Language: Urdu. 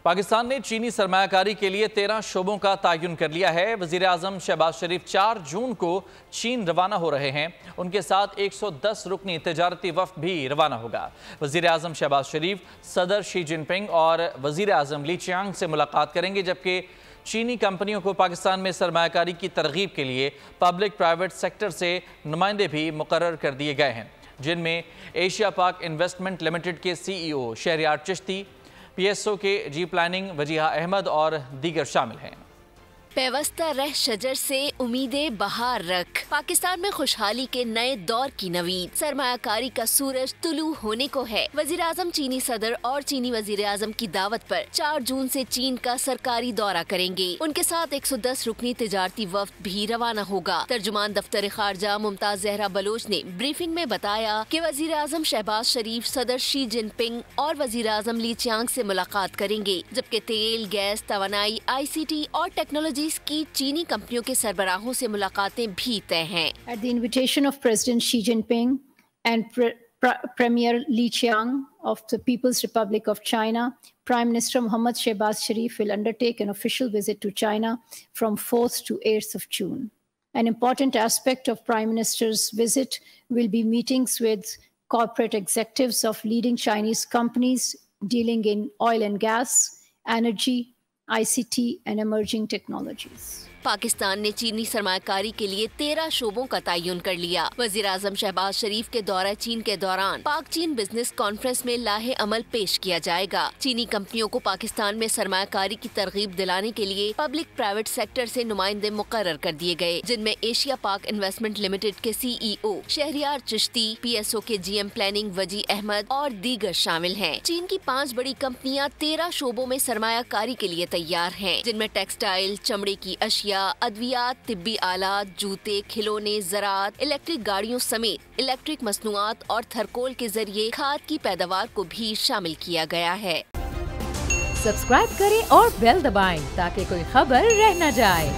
پاکستان نے چینی سرمایہ کے لیے 13 شعبوں کا تعین کر لیا ہے۔ وزیر اعظم شہباز شریف 4 جون کو چین روانہ ہو رہے ہیں۔ ان کے ساتھ 110 رکنی تجارتی وفد بھی روانہ ہوگا۔ وزیر اعظم شہباز شریف صدر شی جن پنگ اور وزیر اعظم لی چیانگ سے ملاقات کریں گے، جبکہ چینی کمپنیوں کو پاکستان میں سرمایہ کاری کی ترغیب کے لیے پبلک پرائیویٹ سیکٹر سے نمائندے بھی مقرر کر دیے گئے ہیں، جن میں ایشیا پاک انویسٹمنٹ لمیٹڈ کے CEO شہریار چشتی، PSO کے جی پلاننگ وجیہہ احمد اور دیگر شامل ہیں۔ پیوستہ رہ شجر سے امیدیں بہار رکھ، پاکستان میں خوشحالی کے نئے دور کی نوید، سرمایہ کاری کا سورج طلوع ہونے کو ہے۔ وزیر اعظم چینی صدر اور چینی وزیر اعظم کی دعوت پر 4 جون سے چین کا سرکاری دورہ کریں گے۔ ان کے ساتھ 110 رکنی تجارتی وفد بھی روانہ ہوگا۔ ترجمان دفتر خارجہ ممتاز زہرا بلوچ نے بریفنگ میں بتایا کہ وزیر اعظم شہباز شریف صدر شی جن پنگ اور وزیر اعظم لی چیانگ سے ملاقات کریں گے، جبکہ تیل، گیس، توانائی، ICT اور ٹیکنالوجی کی چینی کمپنیوں کے سربراہوں سے ملاقاتیں بھی طے ہیں۔ At the invitation of President Xi Jinping and Premier Li Qiang of the People's Republic of China, Prime Minister Mohammad Shehbaz Sharif will undertake an official visit to China from 4th to 8th of June. An important aspect of Prime Minister's visit will be meetings with corporate executives of leading Chinese companies dealing in oil and gas, energy, ICT and emerging technologies. Pakistan نے چینی سرمایہ کاری کے لیے 13 شعبوں کا تعین کر لیا۔ وزیر اعظم شہباز شریف کے دورہ چین کے دوران پاک چین بزنس کانفرنس میں لاہے عمل پیش کیا جائے گا۔ چینی کمپنیوں کو پاکستان میں سرمایہ کاری کی ترغیب دلانے کے لیے پبلک پرائیویٹ سیکٹر سے نمائندے مقرر کر دیے گئے، جن میں ایشیا پاک انویسٹمنٹ لمیٹڈ کے CEO شہریار چشتی، PSO کے GM پلاننگ وجیہہ احمد اور دیگر شامل ہیں۔ چین کی 5 بڑی کمپنیاں 13 شعبوں میں سرمایہ کاری کے لیے تیار ہیں، جن میں ٹیکسٹائل، چمڑے کی اشیاء، ادویات، طبی آلات، جوتے، کھلونے، زراعت، الیکٹرک گاڑیوں سمیت الیکٹرک مصنوعات اور تھرکول کے ذریعے کھاد کی پیداوار کو بھی شامل کیا گیا ہے۔ سبسکرائب کریں اور بیل دبائیں تاکہ کوئی خبر رہ نہ جائے۔